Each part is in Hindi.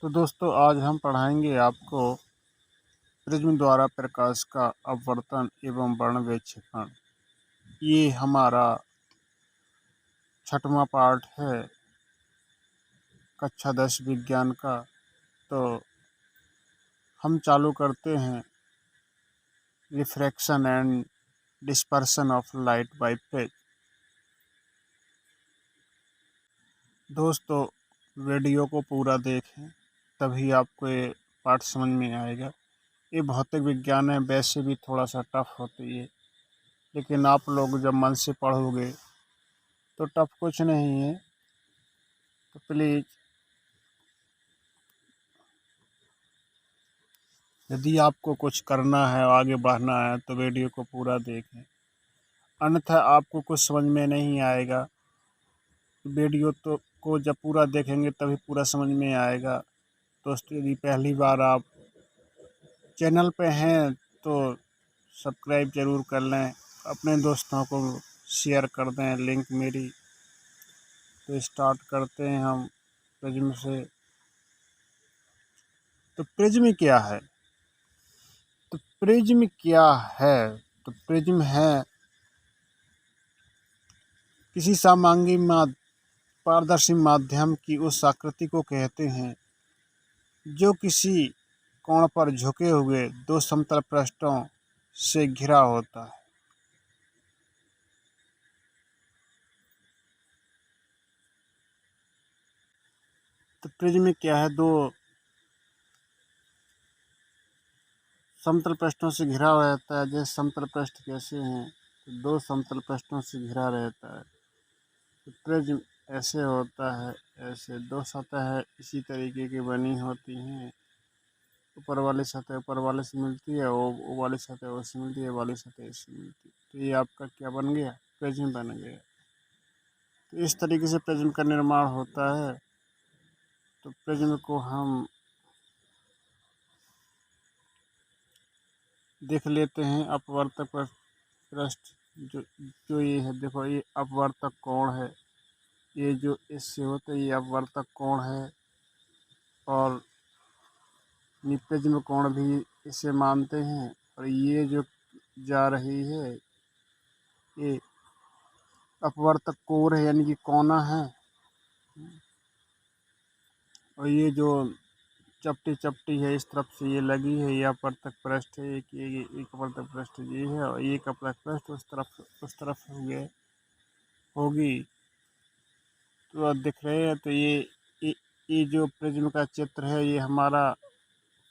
तो दोस्तों आज हम पढ़ाएंगे आपको प्रिज्म द्वारा प्रकाश का अपवर्तन एवं वर्ण विक्षेपण। ये हमारा 6वां पार्ट है कक्षा 10 विज्ञान का। तो हम चालू करते हैं refraction and dispersion of light by phase. दोस्तों वीडियो को पूरा देखें तभी आपको ये पाठ समझ में आएगा। ये भौतिक विज्ञान है, वैसे भी थोड़ा सा टफ होती है, लेकिन आप लोग जब मन से पढ़ोगे तो टफ कुछ नहीं है। तो प्लीज़ यदि आपको कुछ करना है, आगे बढ़ना है, तो वीडियो को पूरा देखें, अन्यथा आपको कुछ समझ में नहीं आएगा। वीडियो तो को जब पूरा देखेंगे तभी पूरा समझ में आएगा। दोस्तों यदि पहली बार आप चैनल पे हैं तो सब्सक्राइब ज़रूर कर लें, अपने दोस्तों को शेयर कर दें लिंक मेरी। तो स्टार्ट करते हैं हम प्रिज्म से। तो प्रिज्म क्या है? तो प्रिज्म क्या है? तो प्रिज्म है किसी समांगी पारदर्शी माध्यम की उस आकृति को कहते हैं जो किसी कोण पर झुके हुए दो समतल पृष्ठों से घिरा होता है। तो प्रिज्म क्या है? दो समतल पृष्ठों से घिरा रहता है। जैसे समतल पृष्ठ कैसे हैं? तो दो समतल पृष्ठों से घिरा रहता है। तो प्रिज्म ऐसे होता है, ऐसे दो सतह इसी तरीके की बनी होती हैं। ऊपर वाली सतह ऊपर वाले से मिलती है, वो वाली सतह उससे मिलती है, वाली सतह इससे मिलती है। तो ये आपका क्या बन गया? प्रिज्म बन गया। तो इस तरीके से प्रिज्म का निर्माण होता है। तो प्रिज्म को हम देख लेते हैं। अपवर्तक पृष्ठ जो जो ये है, देखो ये अपवर्तक कोण है। ये जो इससे होता है ये अपवर्तक कोण है, और प्रिज्म कोण भी इसे मानते हैं। और ये जो जा रही है ये अपवर्तक कोण है, यानी कि कोना है। और ये जो चपटी चपटी है इस तरफ से ये लगी है, ये अपवर्तक पृष्ठ है। एक अपवर्तक पृष्ठ ये है, और एक अपवर्तक पृष्ठ उस तरफ होगी। तो आप दिख रहे हैं। तो ये ये जो प्रिज्म का चित्र है ये हमारा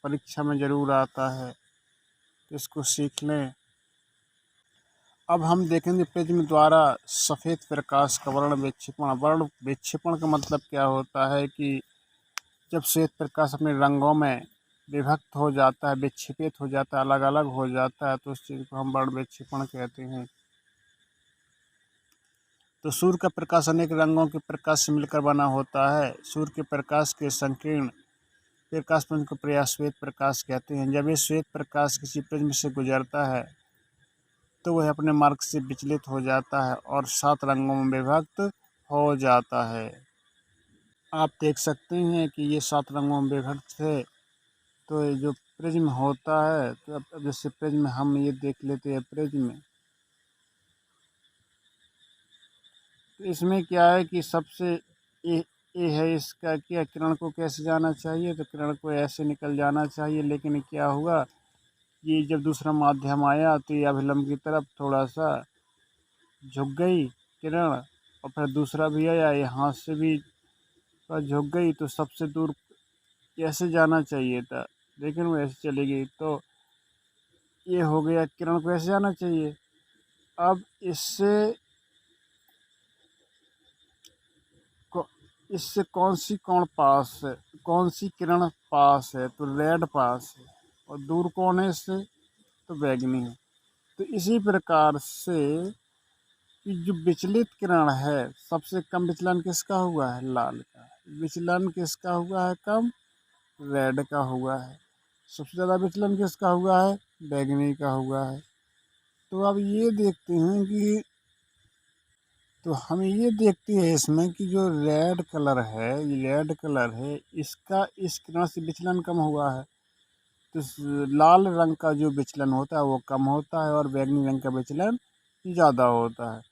परीक्षा में ज़रूर आता है, तो इसको सीख लें। अब हम देखेंगे प्रिज्म द्वारा सफ़ेद प्रकाश का वर्ण विक्षेपण। वर्ण विक्षेपण का मतलब क्या होता है कि जब श्वेत प्रकाश अपने रंगों में विभक्त हो जाता है, विक्षेपित हो जाता है, अलग अलग हो जाता है, तो उस चीज़ को हम वर्ण विक्षेपण कहते हैं। तो सूर्य का प्रकाश अनेक रंगों के प्रकाश से मिलकर बना होता है। सूर्य के प्रकाश के संकीर्ण प्रकाश पुंज को प्रायः श्वेत प्रकाश कहते हैं। जब ये श्वेत प्रकाश किसी प्रिज्म से गुजरता है तो वह अपने मार्ग से विचलित हो जाता है और 7 रंगों में विभक्त हो जाता है। आप देख सकते हैं कि ये 7 रंगों में विभक्त है। तो ये जो प्रिज्म होता है, तो अब जैसे प्रिज्म हम ये देख लेते हैं प्रिज्म। तो इसमें क्या है कि सबसे ये है, इसका क्या किरण को कैसे जाना चाहिए? तो किरण को ऐसे निकल जाना चाहिए, लेकिन क्या हुआ, ये जब दूसरा माध्यम आया तो ये अभिलंब की तरफ थोड़ा सा झुक गई किरण, और फिर दूसरा भी आया, ये हाथ से भी झुक गई। तो सबसे दूर ऐसे जाना चाहिए था, लेकिन वो ऐसे चली गई। तो ये हो गया, किरण को ऐसे जाना चाहिए। अब को- इससे कौन सी कोण पास है, कौन सी किरण पास है? तो रेड पास है। और दूर कौन है इससे? तो बैगनी है। तो इसी प्रकार से कि जो विचलित किरण है, सबसे कम विचलन किसका हुआ है? लाल का। विचलन किसका हुआ है कम? रेड का हुआ है। सबसे ज़्यादा विचलन किसका हुआ है? बैगनी का हुआ है। तो अब ये देखते हैं कि तो हमें ये देखते हैं इसमें कि जो रेड कलर है, ये रेड कलर है, इसका इस किरण से विचलन कम हुआ है। तो लाल रंग का जो विचलन होता है वो कम होता है और बैंगनी रंग का विचलन ज़्यादा होता है।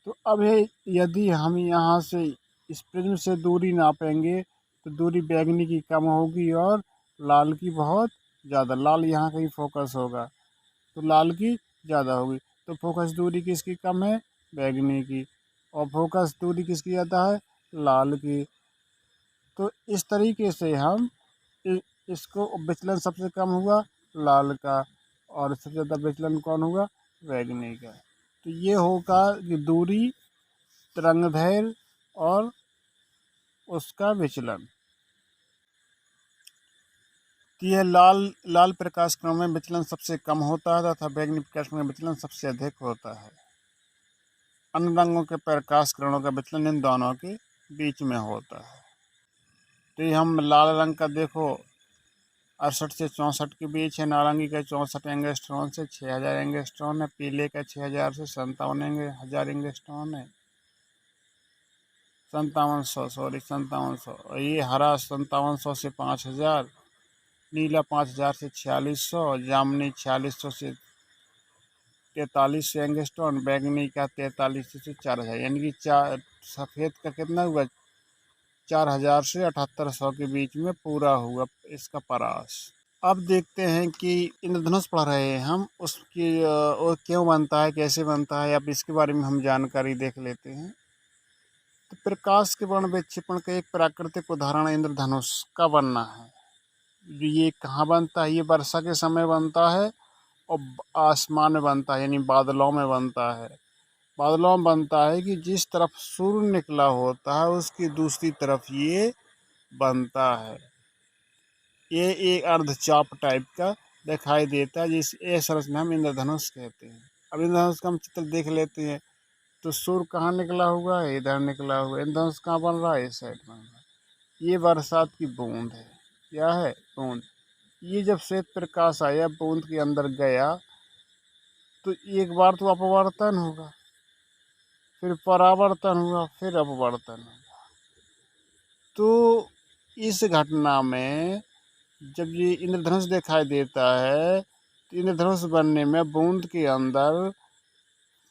तो अब है, यदि हम यहाँ से इस प्रिज्म से दूरी नापेंगे तो दूरी बैंगनी की कम होगी और लाल की बहुत ज़्यादा। लाल यहाँ कहीं फोकस होगा तो लाल की ज़्यादा होगी। तो फोकस दूरी किसकी कम है? बैंगनी की। और फोकस दूरी किसकी ज़्यादा है? लाल की। तो इस तरीके से हम इसको विचलन सबसे कम हुआ लाल का और सबसे ज़्यादा विचलन कौन हुआ? बैंगनी का। तो ये होगा कि दूरी, तरंगदैर्घ्य और उसका विचलन। तो यह लाल प्रकाश कणों में विचलन सबसे कम होता है तथा बैंगनी प्रकाश कणों में विचलन सबसे अधिक होता है। अन्य रंगों के प्रकाश किरणों का विचलन इन दोनों के बीच में होता है। तो ये हम लाल रंग का देखो 68 से 64 के बीच है, नारंगी का 64 एंगस्ट्रॉन से 6000 एंगस्ट्रॉन है, पीले का 6000 से 57,000 एंगस्ट्रॉन है, 5700 और ये हरा 5700 से 5000, नीला 5000 से 4600, जामुनी 4600 से 4300 एंगस्ट्रॉन, बैंगनी का 4300 से 4000, यानी कि सफ़ेद का कितना हुआ? 4000 से 7800 के बीच में पूरा हुआ इसका परास। अब देखते हैं कि इंद्रधनुष पढ़ रहे हैं हम, उसकी वो क्यों बनता है, कैसे बनता है, अब इसके बारे में हम जानकारी देख लेते हैं। तो प्रकाश के वर्ण विक्षेपण का एक प्राकृतिक उदाहरण इंद्रधनुष का बनना है। ये कहाँ बनता है? ये वर्षा के समय बनता है और आसमान में बनता है, यानी बादलों में बनता है। बादलों में बनता है कि जिस तरफ सूर्य निकला होता है उसकी दूसरी तरफ ये बनता है। ये एक अर्धचाप टाइप का दिखाई देता है, जिस ये संरचना हम इंद्रधनुष कहते हैं। अब इंद्रधनुष का हम चित्र देख लेते हैं। तो सूर्य कहाँ निकला हुआ है? इधर निकला हुआ है। इंद्रधनुष कहाँ बन रहा है? इस साइड बन रहा है। ये बरसात की बूंद है। क्या है? बूंद। ये जब श्वेत प्रकाश आया बूंद के अंदर गया तो एक बार तो अपवर्तन होगा, फिर परावर्तन हुआ, फिर अपवर्तन हुआ। तो इस घटना में जब ये इंद्रधनुष दिखाई देता है तो इंद्रधनुष बनने में बूंद के अंदर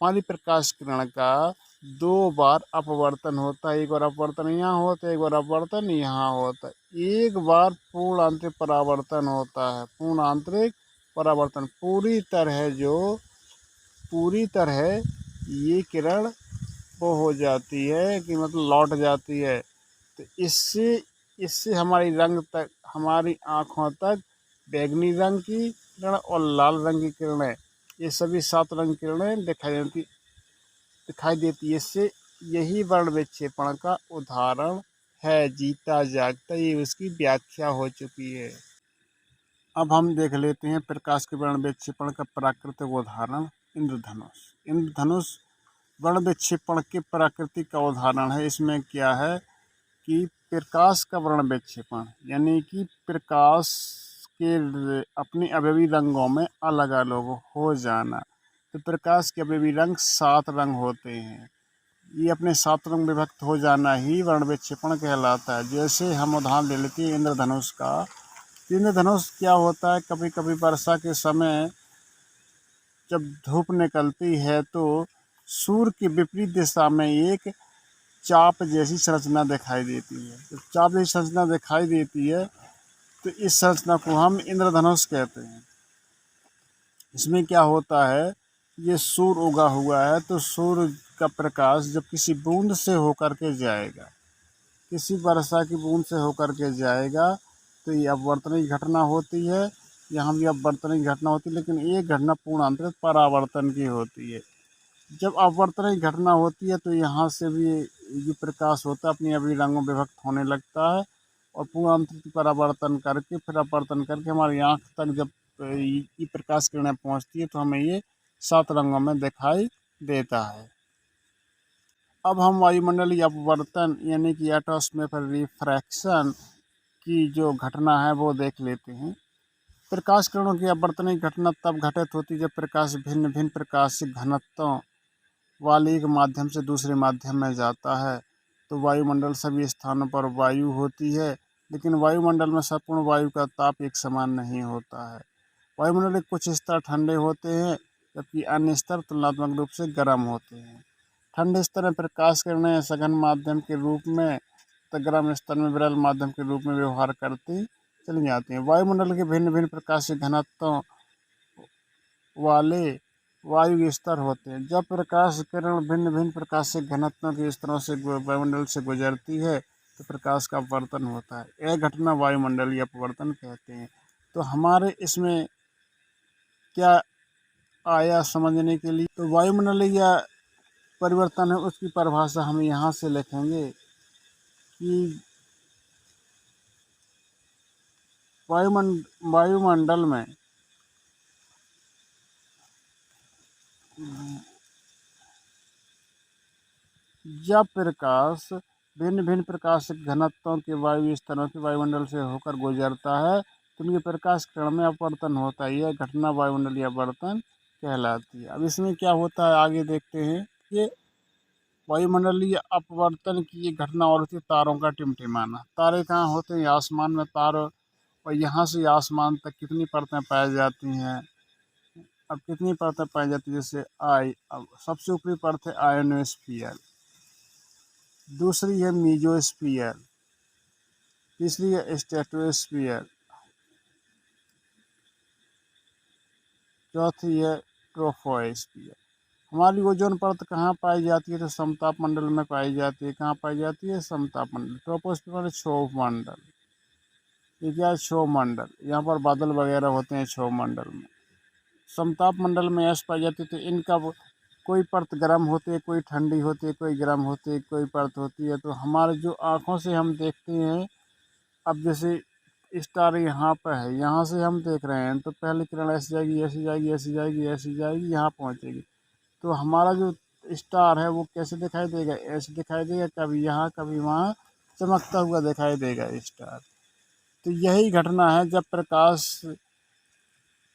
पानी प्रकाश किरण का 2 बार अपवर्तन होता है। एक बार अपवर्तन यहाँ होता है, एक बार अपवर्तन यहाँ होता है। एक बार पूर्ण आंतरिक परावर्तन होता है। पूर्ण आंतरिक परावर्तन पूरी तरह ये किरण वो हो जाती है कि मतलब लौट जाती है। तो इससे इससे हमारी आँखों तक बैंगनी रंग की किरण और लाल रंग की किरणें, ये सभी 7 रंग किरणें दिखाई देती है। इससे यही वर्ण विक्षेपण का उदाहरण है। जीता जागता ये उसकी व्याख्या हो चुकी है। अब हम देख लेते हैं प्रकाश के वर्ण विक्षेपण का प्राकृतिक उदाहरण इंद्रधनुष। इंद्रधनुष वर्ण विक्षेपण के प्राकृतिक का उदाहरण है। इसमें क्या है कि प्रकाश का वर्ण विक्षेपण यानी कि प्रकाश के अपने अवयवी रंगों में अलग अलग हो जाना। तो प्रकाश के अवयवी रंग 7 रंग होते हैं। ये अपने 7 रंग विभक्त हो जाना ही वर्ण विक्षेपण कहलाता है। जैसे हम उदाहरण ले लेते हैं इंद्रधनुष का। इंद्रधनुष क्या होता है? कभी कभी वर्षा के समय जब धूप निकलती है तो सूर्य की विपरीत दिशा में एक चाप जैसी संरचना दिखाई देती है। जब चाप जैसी संरचना दिखाई देती है तो इस संरचना को हम इंद्रधनुष कहते हैं। इसमें क्या होता है, ये सूर्य उगा हुआ है तो सूर्य का प्रकाश जब किसी बूंद से होकर के जाएगा, किसी वर्षा की बूंद से होकर के जाएगा तो ये अपवर्तन की घटना होती है। यहाँ भी अपवर्तन की घटना होती है, लेकिन एक घटना पूर्ण आंतरिक परावर्तन की होती है। जब अपवर्तन की घटना होती है तो यहाँ से भी जो प्रकाश होता है अपनी अवयवी रंगों में विभक्त होने लगता है और पूर्ण आंतरिक परावर्तन करके फिर अपवर्तन करके हमारी आँख तक जब ये प्रकाश किरणें पहुँचती है तो हमें ये 7 रंगों में दिखाई देता है। अब हम वायुमंडलीय अपवर्तन यानी कि एटमॉस्फेरिक रिफ्रैक्शन की जो घटना है वो देख लेते हैं। प्रकाश किरणों की अपवर्तन की घटना तब घटित होती है जब प्रकाश भिन्न भिन्न प्रकाशिक घनत्वों वाली के माध्यम से दूसरे माध्यम में जाता है। तो वायुमंडल सभी स्थानों पर वायु होती है, लेकिन वायुमंडल में संपूर्ण वायु का ताप एक समान नहीं होता है। वायुमंडल के कुछ स्तर ठंडे होते हैं, जबकि अन्य स्तर तुलनात्मक रूप से गर्म होते हैं। ठंडे स्तर में प्रकाश किरणें सघन माध्यम के रूप में तथा गर्म स्तर में विरल माध्यम के रूप में व्यवहार करती चली जाती हैं। वायुमंडल के भिन्न भिन्न प्रकार से घनत्वों वाले वायु के स्तर होते हैं। जब प्रकाश किरण भिन्न भिन्न प्रकार से घनत्वों के स्तरों से वायुमंडल से गुजरती है तो प्रकाश का अपवर्तन होता है। यह घटना वायुमंडलीय अपवर्तन कहते हैं। तो हमारे इसमें क्या आया समझने के लिए, तो वायुमंडलीय परिवर्तन है उसकी परिभाषा हम यहाँ से लिखेंगे कि वायुमंडल में जब प्रकाश भिन्न भिन्न प्रकार से घनत्वों के वायु स्तरों के वायुमंडल से होकर गुजरता है तो उनके प्रकाश किरण में अपवर्तन होता है। यह घटना वायुमंडलीय अपवर्तन कहलाती है। अब इसमें क्या होता है आगे देखते हैं। कि वायुमंडलीय अपवर्तन की ये घटना और होती है तारों का टिमटिमाना। तारे कहाँ होते हैं? आसमान में। तारों और यहाँ से आसमान तक कितनी परतें पाई जाती हैं? अब कितनी परतें पाई जाती है? जैसे अब सबसे ऊपरी परत है आयोनोस्फीयर, दूसरी है मीजोस्फीयर, तीसरी है स्ट्रेटोस्फीयर, चौथी है ट्रोपोस्फीयर। हमारी ओजोन परत कहाँ पाई जाती है? तो समताप मंडल में पाई जाती है। कहाँ पाई जाती है? समताप मंडल। ट्रोपोस्फीयर क्षोभ मंडल। ये क्या है? क्षोभ मंडल। यहाँ पर बादल वगैरह होते हैं क्षोभ मंडल में। समताप मंडल में ऐश पाई जाती है। तो इनका कोई परत गर्म होती है, कोई ठंडी होती है, कोई गर्म होती है, कोई परत होती है। तो हमारे जो आँखों से हम देखते हैं, अब जैसे स्टार यहाँ पर है, यहाँ से हम देख रहे हैं तो पहली किरण ऐसी जाएगी, ऐसी जाएगी, ऐसी जाएगी, ऐसी जाएगी, यहाँ पहुँचेगी। तो हमारा जो स्टार है वो कैसे दिखाई देगा? ऐसे दिखाई देगा, कभी यहाँ कभी वहाँ चमकता हुआ दिखाई देगा स्टार। तो यही घटना है जब प्रकाश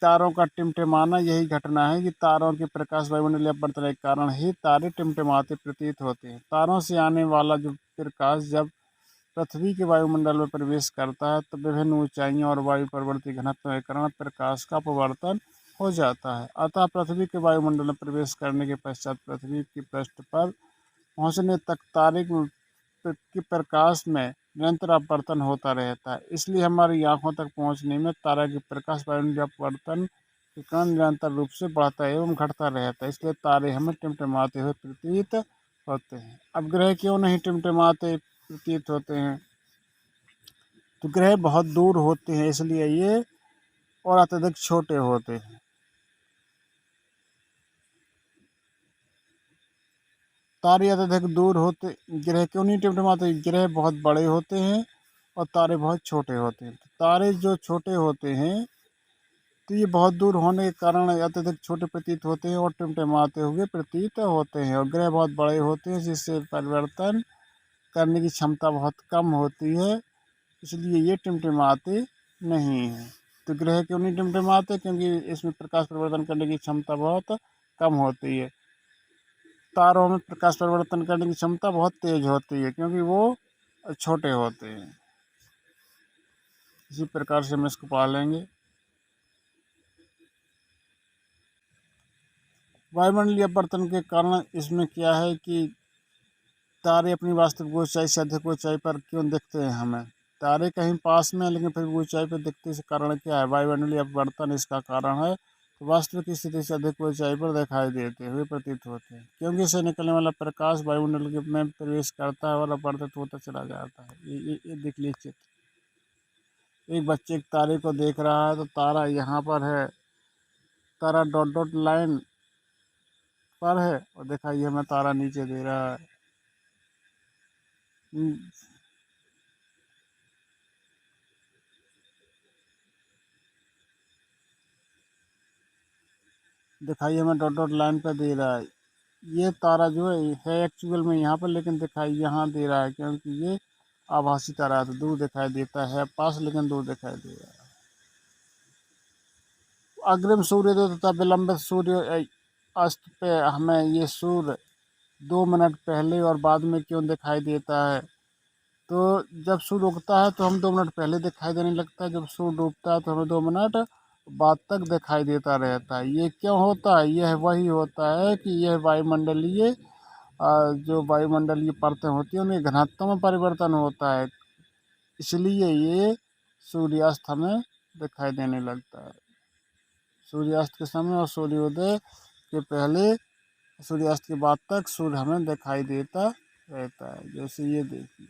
तारों का टिमटिमाना। यही घटना है कि तारों के प्रकाश वायुमंडलीय अपवर्तन के कारण ही तारे टिमटिमाते प्रतीत होते हैं। तारों से आने वाला जो प्रकाश जब पृथ्वी के वायुमंडल में प्रवेश करता है तो विभिन्न ऊंचाइयों और वायु परिवर्ती घनत्व के कारण प्रकाश का अपवर्तन हो जाता है। अतः पृथ्वी के वायुमंडल में प्रवेश करने के पश्चात पृथ्वी की पृष्ठ पर पहुंचने तक तारे के प्रकाश में निरंतर अपवर्तन होता रहता है। इसलिए हमारी आंखों तक पहुंचने में तारा के प्रकाश वायुमंडलीय अपवर्तन के कारण निरंतर रूप से बढ़ता एवं घटता रहता है। इसलिए तारे हमें टिमटिमाते हुए प्रतीत होते हैं। अब ग्रह क्यों नहीं टिमटिमाते प्रतीत होते हैं? तो ग्रह बहुत दूर होते हैं इसलिए ये, और अत्यधिक छोटे होते हैं। तारे अत्यधिक दूर होते, ग्रह क्यों नहीं टिमटिमाते? ग्रह बहुत बड़े होते हैं और तारे बहुत छोटे होते हैं। तो तारे जो छोटे होते हैं तो ये बहुत दूर होने के कारण अत्यधिक छोटे प्रतीत होते हैं और टिमटिमाते हुए प्रतीत होते हैं। और ग्रह बहुत बड़े होते हैं जिससे परिवर्तन करने की क्षमता बहुत कम होती है, इसलिए ये टिमटिमाते नहीं हैं। तो ग्रह क्यों नहीं टिमटिमाते? क्योंकि इसमें प्रकाश परिवर्तन करने की क्षमता बहुत कम होती है। तारों में प्रकाश परिवर्तन करने की क्षमता बहुत तेज होती है क्योंकि वो छोटे होते हैं। इसी प्रकार से हम इसको पालेंगे। वायुमंडलीय अपवर्तन के कारण इसमें क्या है कि तारे अपनी वास्तविक ऊंचाई से अधिक ऊंचाई पर क्यों दिखते हैं हमें? तारे कहीं पास में है लेकिन फिर भी ऊंचाई पर दिखते, इसका कारण क्या है? वायुमंडलीय अपवर्तन इसका कारण है। तो वास्तविक स्थिति से अधिक ऊंचाई पर दिखाई देते हुए प्रतीत होते हैं क्योंकि इससे निकलने वाला प्रकाश वायुमंडल में प्रवेश करता है और अपवर्तित होता चला जाता है। ये देख लीजिए चित्र। एक बच्चे एक तारे को देख रहा है तो तारा यहाँ पर है, तारा डॉट डॉट लाइन पर है और दिखाइए हमें तारा नीचे दे रहा है। दिखाइए हमें डॉट डॉट लाइन पर दे रहा है। ये तारा जो है एक्चुअल में यहाँ पर, लेकिन दिखाई यहाँ दे रहा है क्योंकि ये आभासी तारा है तो दूर दिखाई देता है, पास लेकिन दूर दिखाई दे रहा है। अग्रिम सूर्योदय तथा विलंबित सूर्य अस्त पे हमें ये सूर्य 2 मिनट पहले और बाद में क्यों दिखाई देता है? तो जब सूर्य उगता है तो हम 2 मिनट पहले दिखाई देने लगता है, जब सूर्य डूबता है तो हमें 2 मिनट बाद तक दिखाई देता रहता है। ये क्यों होता है? यह वही होता है कि यह वायुमंडलीय जो वायुमंडलीय परतें होती हैं उनके घनत्व में परिवर्तन होता है, इसलिए ये सूर्यास्त हमें दिखाई देने लगता है। सूर्यास्त के समय और सूर्योदय के पहले, सूर्यास्त के बाद तक सूर्य हमें दिखाई देता रहता है। जैसे ये देखिए,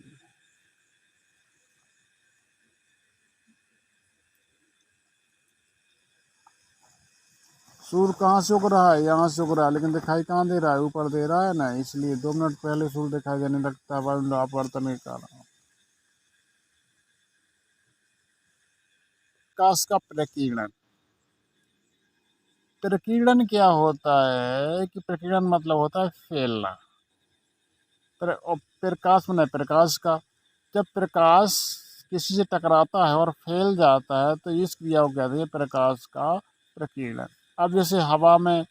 सूर्य कहाँ से उग रहा है? यहाँ से उग रहा है, लेकिन दिखाई कहाँ दे रहा है? ऊपर दे रहा है ना, इसलिए 2 मिनट पहले सूर्य दिखाई देने लगता है वायुमंडल अपवर्तन के कारण। प्रकाश का प्रकीर्णन। प्रकीर्णन क्या होता है कि प्रकीर्णन मतलब होता है फैलना। प्रकाश में प्रकाश का, जब प्रकाश किसी से टकराता है और फैल जाता है तो इस क्रिया को कहते हैं प्रकाश का प्रकीर्णन। अब जैसे हवा में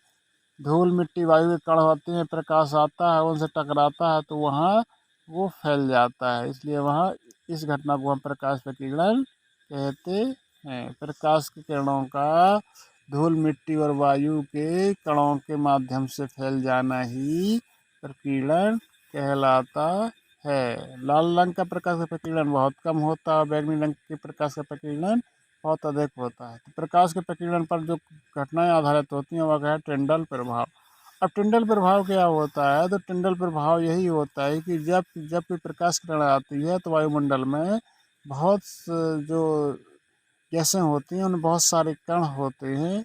धूल मिट्टी वायु के कण होते हैं, प्रकाश आता है उनसे टकराता है तो वहाँ वो फैल जाता है, इसलिए वहाँ इस घटना को हम प्रकाश प्रकीर्णन कहते हैं। प्रकाश के किरणों का धूल मिट्टी और वायु के कणों के माध्यम से फैल जाना ही प्रकीर्णन कहलाता है। लाल रंग का प्रकाश का प्रकीर्णन बहुत कम होता है, बैंगनी रंग के प्रकाश का प्रकीर्णन बहुत अधिक होता है। तो प्रकाश के प्रकीर्णन पर जो घटनाएं आधारित होती हैं वह है टिंडल प्रभाव। अब टिंडल प्रभाव क्या होता है? तो टिंडल प्रभाव यही होता है कि जब जब कोई प्रकाश किरण आती है तो वायुमंडल में बहुत जो गैसें होती हैं उनमें बहुत सारे कण होते हैं,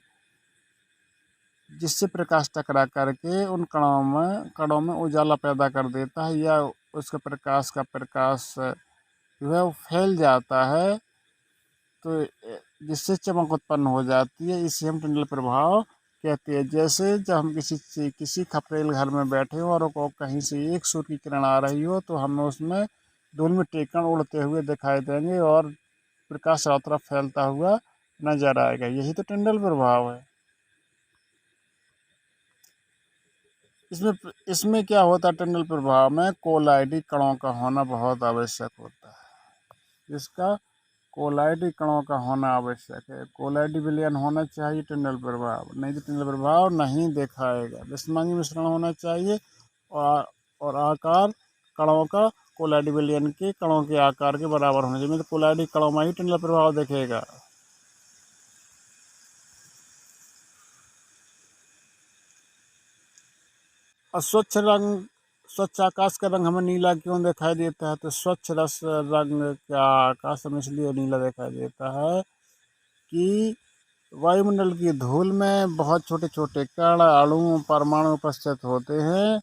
जिससे प्रकाश टकरा करके उन कणों में उजाला पैदा कर देता है, या उसका प्रकाश जो है वो फैल जाता है, तो जिससे चमक उत्पन्न हो जाती है। इसे हम टिंडल प्रभाव कहते हैं। जैसे जब हम किसी खपरेल घर में बैठे हो और को कहीं से एक सूर्य की किरण आ रही हो तो हमें उसमें धूल मिट्टी कण उड़ते हुए दिखाई देंगे और प्रकाश चारों तरफ फैलता हुआ नजर आएगा। यही तो टिंडल प्रभाव है। इसमें इसमें क्या होता है? टिंडल प्रभाव में कोलाइडी कणों का होना बहुत आवश्यक होता है। इसका कोलाइडी कणों का होना आवश्यक है। कोलाइडी विलयन होना चाहिए टिंडल प्रभाव, नहीं तो टिंडल प्रभाव नहीं दिखाएगा। विषमांगी मिश्रण होना चाहिए और आकार कणों का कोलाइडी विलयन के कणों के आकार के बराबर होना चाहिए, तो कोलाइडी कणों में ही टिंडल प्रभाव दिखेगा। और स्वच्छ आकाश का रंग हमें नीला क्यों दिखाई देता है? तो स्वच्छ रस रंग का आकाश हमें इसलिए नीला दिखाई देता है कि वायुमंडल की धूल में बहुत छोटे छोटे कण अणु परमाणु उपस्थित होते हैं,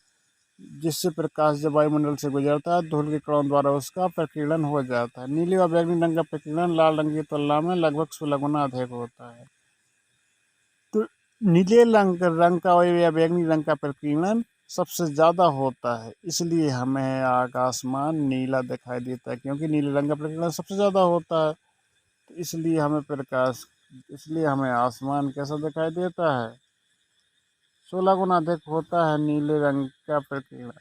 जिससे प्रकाश जब वायुमंडल से गुजरता है धूल के कणों द्वारा उसका प्रकीर्णन हो जाता है। नीले और बैंगनी रंग का प्रकीर्णन लाल रंग की तुलना में लगभग 16 गुना अधिक होता है। तो नीले रंग का या बैंगनी रंग का प्रकीर्णन सबसे ज़्यादा होता है, इसलिए हमें आकाशमान नीला दिखाई देता है, क्योंकि नीले रंग का प्रकीर्णन सबसे ज़्यादा होता है। तो इसलिए हमें आसमान कैसा दिखाई देता है? 16 गुना अधिक होता है नीले रंग का प्रकीर्णन।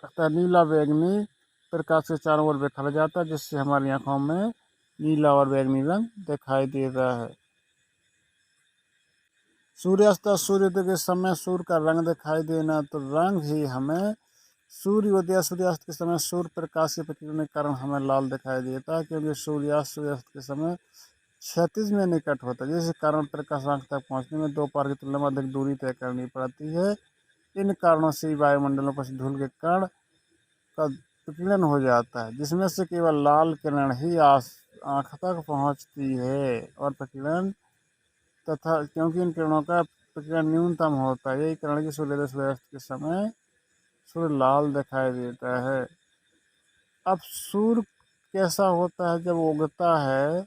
अतः नीला बैंगनी प्रकाश के चारों ओर बिखर जाता है, जिससे हमारी आंखों में नीला और बैंगनी रंग दिखाई दे रहा है। सूर्यास्त और सूर्योदय के समय सूर्य का रंग दिखाई देना, तो रंग ही हमें सूर्योदय सूर्यास्त के समय सूर्य प्रकाश के प्रकीर्णन के कारण हमें लाल दिखाई देता है, क्योंकि सूर्यास्त के समय क्षैतिज में निकट होता है, जिस कारण प्रकाश आंख तक पहुंचने में दोपहर की तुलना में अधिक दूरी तय करनी पड़ती है। इन कारणों से वायुमंडलों पर धूल के कण का प्रकीर्णन हो जाता है, जिसमें से केवल लाल किरण ही आंख तक पहुंचती है और प्रकीर्णन तथा क्योंकि इन किरणों का प्रकीर्णन न्यूनतम होता है, यही कारण कि सूर्योदय सूर्यास्त के समय सूर्य लाल दिखाई देता है। अब सूर्य कैसा होता है? जब उगता है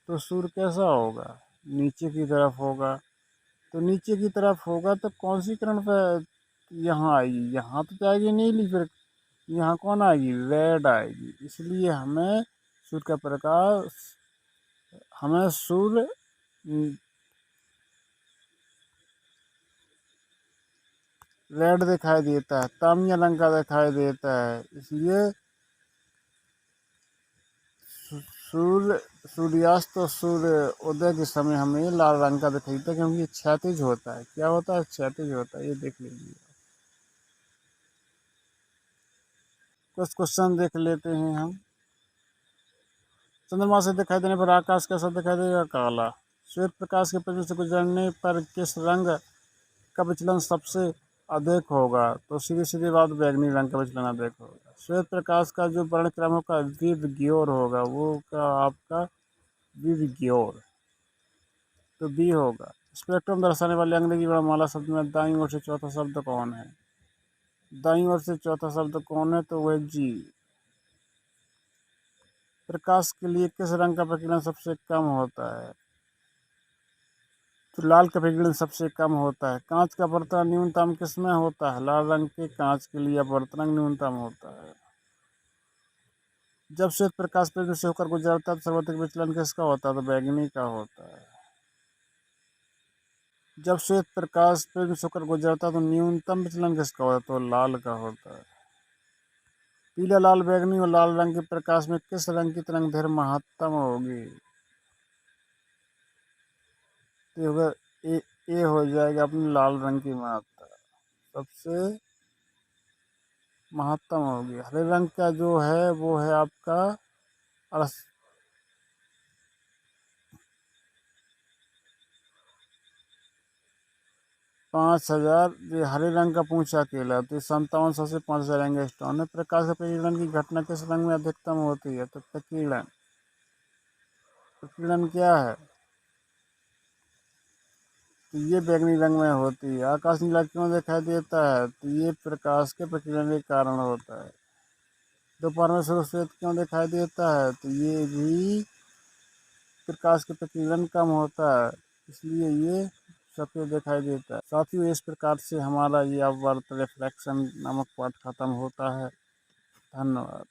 तो सूर्य कैसा होगा? नीचे की तरफ होगा। तो नीचे की तरफ होगा तो कौन सी किरण पे यहाँ आएगी? यहाँ तो जाएगी नीली, फिर यहाँ कौन आएगी? रेड आएगी। इसलिए हमें सूर्य रेड दिखाई देता है, तांबा रंग का दिखाई देता है। इसलिए सूर्य सूर्यास्त और सूर्य उदय के समय हमें लाल रंग का दिखाई देता है, क्योंकि ये क्षैतिज होता है। क्या होता है? क्षैतिज होता है। ये देख लीजिए। कुछ क्वेश्चन देख लेते हैं हम। चंद्रमा से दिखाई देने पर आकाश कैसा दिखाई देगा? काला। श्वेत प्रकाश के पृथ्वी से गुजरने पर किस रंग का विचलन सबसे अधिक होगा? तो सीधी सीधी बात, बैगनी रंग का विचलन अधिक होगा। श्वेत प्रकाश का जो वर्णक्रम होगा विबग्योर होगा, वो का आपका विबग्योर, तो बी होगा। स्पेक्ट्रम दर्शाने वाले अंग्रेजी वर्णमाला शब्द में दाईं ओर से चौथा शब्द कौन है? दाईं ओर से चौथा शब्द कौन है? तो वह जी। प्रकाश के लिए किस रंग का प्रकीर्णन सबसे कम होता है? तो लाल का प्रकीर्णन सबसे कम होता है। कांच का अपवर्तन न्यूनतम किसमें होता है? लाल रंग के कांच के लिए अपवर्तन न्यूनतम होता है। जब श्वेत प्रकाश पृथ्वी से होकर गुजरता है तो सर्वाधिक विचलन किसका होता है? तो बैगनी का होता है। जब श्वेत प्रकाश पृथ्वी से होकर गुजरता है तो न्यूनतम विचलन किसका होता है? तो लाल का होता है। पीला, लाल, बैगनी और लाल रंग के प्रकाश में किस रंग की तरंगदैर्घ्य महत्तम होगी? तो अगर ए हो जाएगा अपनी लाल रंग की मात्रा सबसे महत्तम होगी। हरे रंग का जो है वो है आपका 5000। ये हरे रंग का पूंछ अकेला, तो 5700 से 5000 एंगस्ट्रॉम है। प्रकाश के प्रकीर्णन की घटना किस रंग में अधिकतम होती है? तो प्रकीर्णन, प्रकीर्णन क्या है? तो ये बैगनी रंग में होती है। आकाश नीला क्यों दिखाई देता है? तो ये प्रकाश के प्रकीर्णन के कारण होता है। दोपहर में सूर्य श्वेत क्यों दिखाई देता है? तो ये भी प्रकाश के प्रकीर्णन कम होता है, इसलिए ये सफेद दिखाई देता है। साथियों, इस प्रकार से हमारा ये अपवर्त रिफ्लेक्शन नामक पाठ खत्म होता है। धन्यवाद।